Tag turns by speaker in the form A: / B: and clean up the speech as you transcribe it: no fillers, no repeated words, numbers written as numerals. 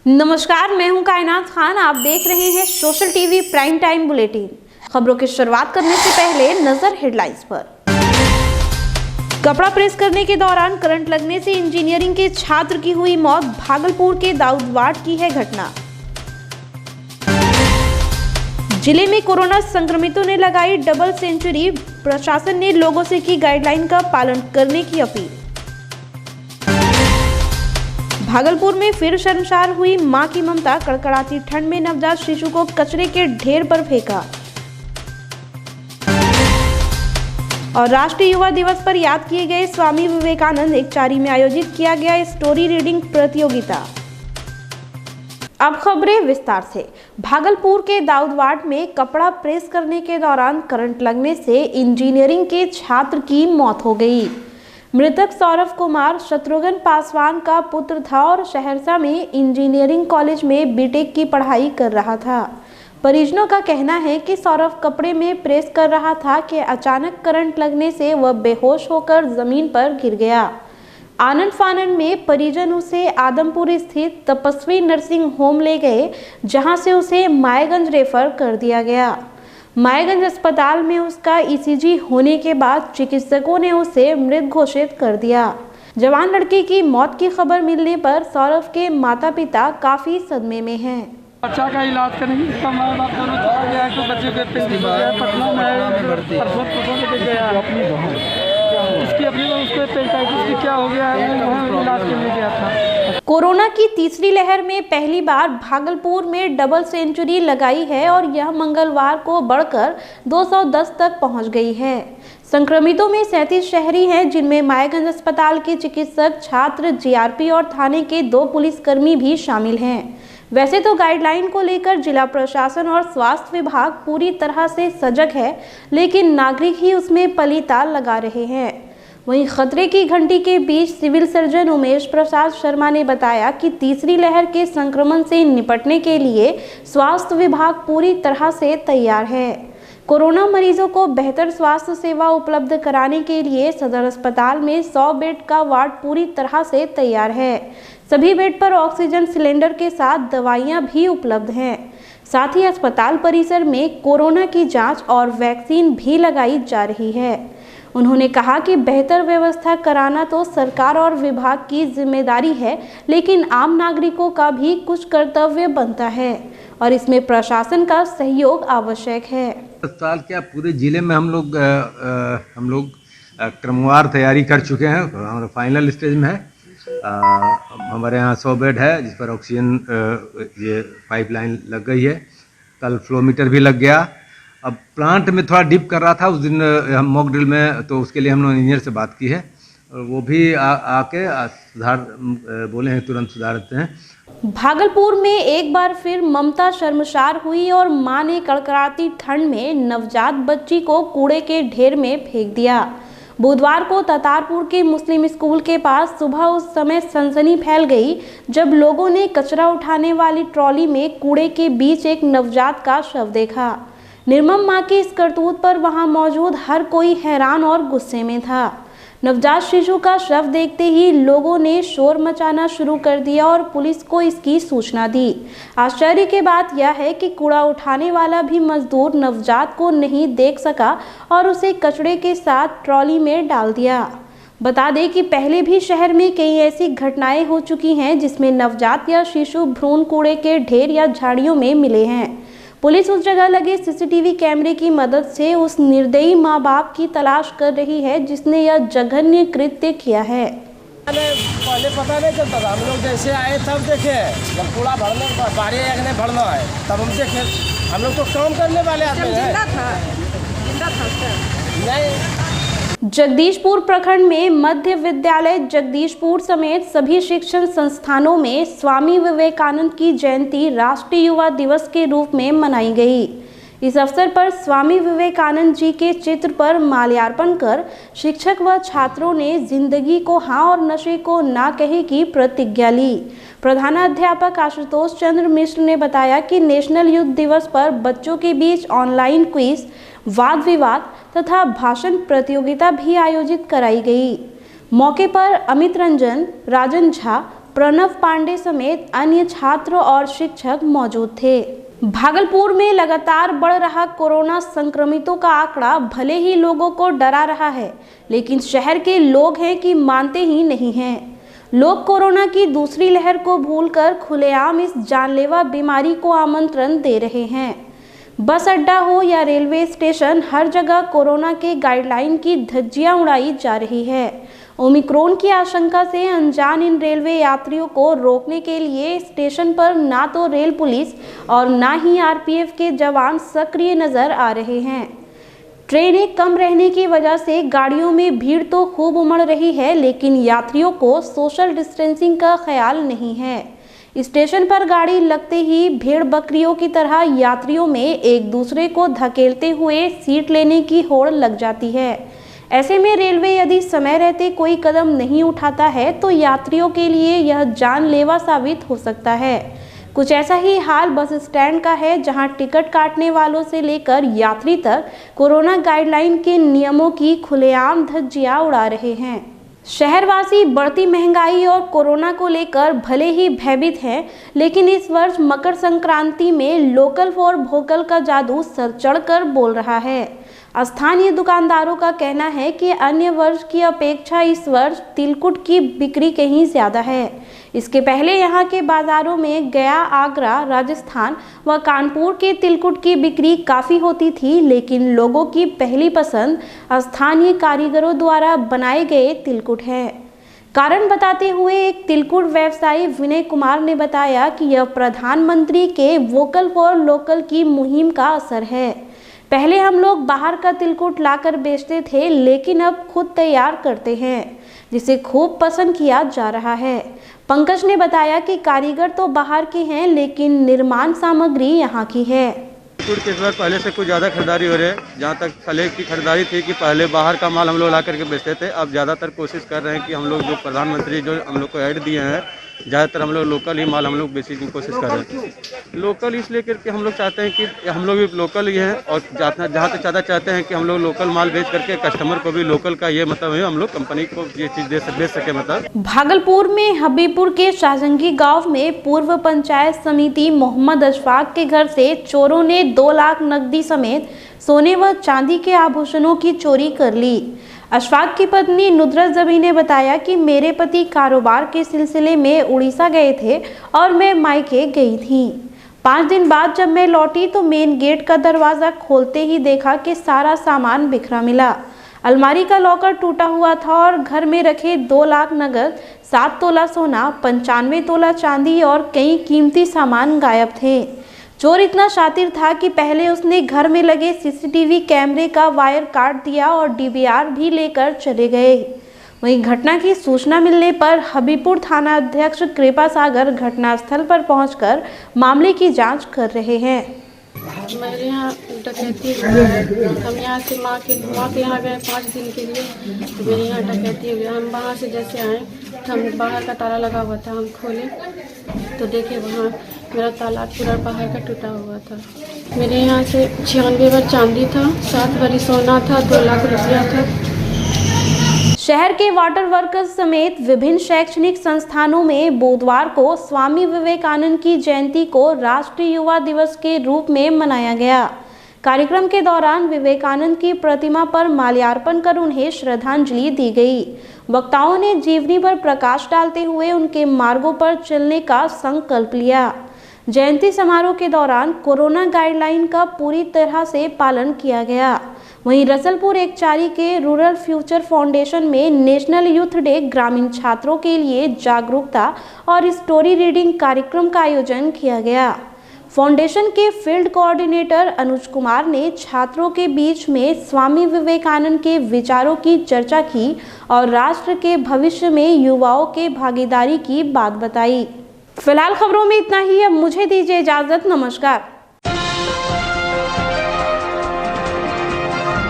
A: नमस्कार, मैं हूं कायनात खान। आप देख रहे हैं social TV prime time bulletin. खबरों की शुरुआत करने से पहले नजर हेडलाइंस पर। कपड़ा प्रेस करने के दौरान करंट लगने से इंजीनियरिंग के छात्र की हुई मौत। भागलपुर के दाऊदवाड की है घटना। जिले में कोरोना संक्रमितों ने लगाई डबल सेंचुरी। प्रशासन ने लोगों से की गाइडलाइन का पालन करने की अपील। भागलपुर में फिर शर्मसार हुई मां की ममता। कड़कड़ाती ठंड में नवजात शिशु को कचरे के ढेर पर फेंका। और राष्ट्रीय युवा दिवस पर याद किए गए स्वामी विवेकानंद। एकचारी में आयोजित किया गया स्टोरी रीडिंग प्रतियोगिता। अब खबरें विस्तार से। भागलपुर के दाऊदवाड में कपड़ा प्रेस करने के दौरान करंट लगने से इंजीनियरिंग के छात्र की मौत हो गई। मृतक सौरभ कुमार शत्रुघ्न पासवान का पुत्र था और सहरसा में इंजीनियरिंग कॉलेज में बीटेक की पढ़ाई कर रहा था। परिजनों का कहना है कि सौरभ कपड़े में प्रेस कर रहा था कि अचानक करंट लगने से वह बेहोश होकर जमीन पर गिर गया। आनंद फानन में परिजन उसे आदमपुर स्थित तपस्वी नर्सिंग होम ले गए, जहां से उसे मायागंज रेफर कर दिया गया। मायागंज अस्पताल में उसका ईसीजी होने के बाद चिकित्सकों ने उसे मृत घोषित कर दिया। जवान लड़के की मौत की खबर मिलने पर सौरभ के माता पिता काफी सदमे में हैं।
B: बच्चा का इलाज करेंगे, इसका माँ बाप दोनों चला गया है, तो बच्चे को पटना में इसकी अपनी उसको पेंटाइटिस की क्या हो गया है, वहाँ इलाज करने गया था।
A: कोरोना की तीसरी लहर में पहली बार भागलपुर में डबल सेंचुरी लगाई है और यह मंगलवार को बढ़कर 210 तक पहुंच गई है। संक्रमितों में 37 शहरी हैं, जिनमें मायागंज अस्पताल के चिकित्सक, छात्र, जीआरपी और थाने के 2 पुलिसकर्मी भी शामिल हैं। वैसे तो गाइडलाइन को लेकर जिला प्रशासन और स्वास्थ्य विभाग पूरी तरह से सजग है, लेकिन नागरिक ही उसमें पलीता लगा रहे हैं। वहीं खतरे की घंटी के बीच सिविल सर्जन उमेश प्रसाद शर्मा ने बताया कि तीसरी लहर के संक्रमण से निपटने के लिए स्वास्थ्य विभाग पूरी तरह से तैयार है। कोरोना मरीजों को बेहतर स्वास्थ्य सेवा उपलब्ध कराने के लिए सदर अस्पताल में 100 बेड का वार्ड पूरी तरह से तैयार है। सभी बेड पर ऑक्सीजन सिलेंडर के साथ दवाइयां भी उपलब्ध हैं। साथ ही अस्पताल परिसर में कोरोना की जांच और वैक्सीन भी लगाई जा रही है। उन्होंने कहा कि बेहतर व्यवस्था कराना तो सरकार और विभाग की जिम्मेदारी है, लेकिन आम नागरिकों का भी कुछ कर्तव्य बनता है और इसमें प्रशासन का सहयोग आवश्यक है।
C: अस्पताल क्या पूरे जिले में हम लोग क्रमवार तैयारी कर चुके हैं, हमारा फाइनल स्टेज में है। हमारे यहाँ 100 बेड है, जिस पर ऑक्सीजन ये पाइपलाइन लग गई है। कल फ्लोमीटर भी लग गया। अब प्लांट में थोड़ा डिप कर रहा था उस दिन हम मॉक ड्रिल में, तो उसके लिए हम लोग इंजीनियर से बात की है और वो भी आके सुधार बोले हैं, तुरंत सुधार देते हैं।
A: भागलपुर में एक बार फिर ममता शर्मसार हुई और मां ने कड़कड़ाती ठंड में नवजात बच्ची को कूड़े के ढेर में फेंक दिया। बुधवार को ततारपुर के मुस्लिम स्कूल के पास सुबह उस समय सनसनी फैल गई जब लोगों ने कचरा उठाने वाली ट्रॉली में कूड़े के बीच एक नवजात का शव देखा। निर्मम मां की इस करतूत पर वहां मौजूद हर कोई हैरान और गुस्से में था। नवजात शिशु का शव देखते ही लोगों ने शोर मचाना शुरू कर दिया और पुलिस को इसकी सूचना दी। आश्चर्य की बात यह है कि कूड़ा उठाने वाला भी मजदूर नवजात को नहीं देख सका और उसे कचरे के साथ ट्रॉली में डाल दिया। बता दें कि पहले भी शहर में कई ऐसी घटनाएं हो चुकी हैं जिसमें नवजात या शिशु भ्रूण कूड़े के ढेर या झाड़ियों में मिले हैं। पुलिस उस जगह लगे सीसीटीवी कैमरे की मदद से उस निर्दयी माँ बाप की तलाश कर रही है जिसने यह जघन्य कृत्य किया है।
D: पहले पता नहीं चलता था, हम लोग जैसे आए तब देखे, जब कूड़ा भरने बारे भरना है तब हम देखे। हम लोग तो काम करने वाले आदमी हैं। नहीं।
A: जगदीशपुर प्रखंड में मध्य विद्यालय जगदीशपुर समेत सभी शिक्षण संस्थानों में स्वामी विवेकानंद की जयंती राष्ट्रीय युवा दिवस के रूप में मनाई गई। इस अवसर पर स्वामी विवेकानंद जी के चित्र पर माल्यार्पण कर शिक्षक व छात्रों ने जिंदगी को हाँ और नशे को ना कहे की प्रतिज्ञा ली। प्रधानाध्यापक आशुतोष चंद्र मिश्र ने बताया कि नेशनल युद्ध दिवस पर बच्चों के बीच ऑनलाइन क्विज, वाद विवाद तथा भाषण प्रतियोगिता भी आयोजित कराई गई। मौके पर अमित रंजन, राजन झा, प्रणव पांडे समेत अन्य छात्र और शिक्षक मौजूद थे। भागलपुर में लगातार बढ़ रहा कोरोना संक्रमितों का आंकड़ा भले ही लोगों को डरा रहा है, लेकिन शहर के लोग हैं कि मानते ही नहीं हैं। लोग कोरोना की दूसरी लहर को भूलकर खुलेआम इस जानलेवा बीमारी को आमंत्रण दे रहे हैं। बस अड्डा हो या रेलवे स्टेशन, हर जगह कोरोना के गाइडलाइन की धज्जियां उड़ाई जा रही है। ओमिक्रॉन की आशंका से अनजान इन रेलवे यात्रियों को रोकने के लिए स्टेशन पर ना तो रेल पुलिस और ना ही आरपीएफ के जवान सक्रिय नजर आ रहे हैं। ट्रेनें कम रहने की वजह से गाड़ियों में भीड़ तो खूब उमड़ रही है, लेकिन यात्रियों को सोशल डिस्टेंसिंग का ख्याल नहीं है। स्टेशन पर गाड़ी लगते ही भेड़ बकरियों की तरह यात्रियों में एक दूसरे को धकेलते हुए सीट लेने की होड़ लग जाती है। ऐसे में रेलवे यदि समय रहते कोई कदम नहीं उठाता है तो यात्रियों के लिए यह जानलेवा साबित हो सकता है। कुछ ऐसा ही हाल बस स्टैंड का है, जहां टिकट काटने वालों से लेकर यात्री तक कोरोना गाइडलाइन के नियमों की खुलेआम धज्जियां उड़ा रहे हैं। शहरवासी बढ़ती महंगाई और कोरोना को लेकर भले ही भयभीत हैं, लेकिन इस वर्ष मकर संक्रांति में लोकल फॉर वोकल का जादू सर चढ़कर बोल रहा है। स्थानीय दुकानदारों का कहना है कि अन्य वर्ष की अपेक्षा इस वर्ष तिलकुट की बिक्री कहीं ज़्यादा है। इसके पहले यहाँ के बाज़ारों में गया, आगरा, राजस्थान व कानपुर के तिलकुट की बिक्री काफ़ी होती थी, लेकिन लोगों की पहली पसंद स्थानीय कारीगरों द्वारा बनाए गए तिलकुट है। कारण बताते हुए एक तिलकुट व्यवसायी विनय कुमार ने बताया कि यह प्रधानमंत्री के वोकल फॉर लोकल की मुहिम का असर है। पहले हम लोग बाहर का तिलकुट लाकर बेचते थे, लेकिन अब खुद तैयार करते हैं, जिसे खूब पसंद किया जा रहा है। पंकज ने बताया कि कारीगर तो बाहर के हैं, लेकिन निर्माण सामग्री यहाँ की है।
E: तिलकुट के इस बार पहले से कुछ ज़्यादा खरीदारी हो रही है। जहाँ तक पहले की खरीदारी थी कि पहले बाहर का माल हम लोग ला करके बेचते थे, अब ज़्यादातर कोशिश कर रहे हैं कि हम लोग जो प्रधानमंत्री जो हम लोग को ऐड दिए हैं, ज़्यादातर हम लोग लोकल ही माल हम लोग बेचने की कोशिश कर रहे हैं। लोकल इसलिए करके हम लोग चाहते हैं कि हम लोग भी लोकल ही हैं और जहाँ तक ज़्यादा चाहते हैं कि हम लोग लोकल माल बेच करके कस्टमर को भी लोकल का ये मतलब है, हम लोग कंपनी को ये चीज़ दे सके। मतलब
A: भागलपुर में हबीबपुर के शाहजंगी गांव में पूर्व पंचायत समिति मोहम्मद अशफाक के घर से चोरों ने 2 लाख नकदी समेत सोने व चांदी के आभूषणों की चोरी कर ली। अशफाक की पत्नी नुसरत जबी ने बताया कि मेरे पति कारोबार के सिलसिले में उड़ीसा गए थे और मैं मायके गई थी। 5 दिन बाद जब मैं लौटी तो मेन गेट का दरवाज़ा खोलते ही देखा कि सारा सामान बिखरा मिला। अलमारी का लॉकर टूटा हुआ था और घर में रखे 2 लाख नगद, 7 तोला सोना, 95 तोला चांदी और कई कीमती सामान गायब थे। चोर इतना शातिर था कि पहले उसने घर में लगे सीसीटीवी कैमरे का वायर काट दिया और डीवीआर भी लेकर चले गए। वहीं घटना की सूचना मिलने पर हबीबपुर थाना अध्यक्ष कृपा सागर घटनास्थल पर पहुंचकर मामले की जांच कर रहे हैं।
F: मेरे यहाँ डकैती हुई है। हम यहाँ से माँ के यहाँ गए 5 दिन के लिए, तो मेरे यहाँ डकैती हुई। हम वहाँ से जैसे आए तो हम बाहर का ताला लगा हुआ था, हम खोले तो देखे वहाँ मेरा ताला पूरा बाहर का टूटा हुआ था। मेरे यहाँ से 96 भर चांदी था, 7 भरी सोना था, 2 लाख रुपया था।
A: शहर के वाटर वर्कर्स समेत विभिन्न शैक्षणिक संस्थानों में बुधवार को स्वामी विवेकानंद की जयंती को राष्ट्रीय युवा दिवस के रूप में मनाया गया। कार्यक्रम के दौरान विवेकानंद की प्रतिमा पर माल्यार्पण कर उन्हें श्रद्धांजलि दी गई। वक्ताओं ने जीवनी पर प्रकाश डालते हुए उनके मार्गों पर चलने का संकल्प लिया। जयंती समारोह के दौरान कोरोना गाइडलाइन का पूरी तरह से पालन किया गया। वहीं रसलपुर एकचारी के रूरल फ्यूचर फाउंडेशन में नेशनल यूथ डे ग्रामीण छात्रों के लिए जागरूकता और स्टोरी रीडिंग कार्यक्रम का आयोजन किया गया। फाउंडेशन के फील्ड कोऑर्डिनेटर अनुज कुमार ने छात्रों के बीच में स्वामी विवेकानंद के विचारों की चर्चा की और राष्ट्र के भविष्य में युवाओं के भागीदारी की बात बताई। फिलहाल खबरों में इतना ही। अब मुझे दीजिए इजाजत। नमस्कार।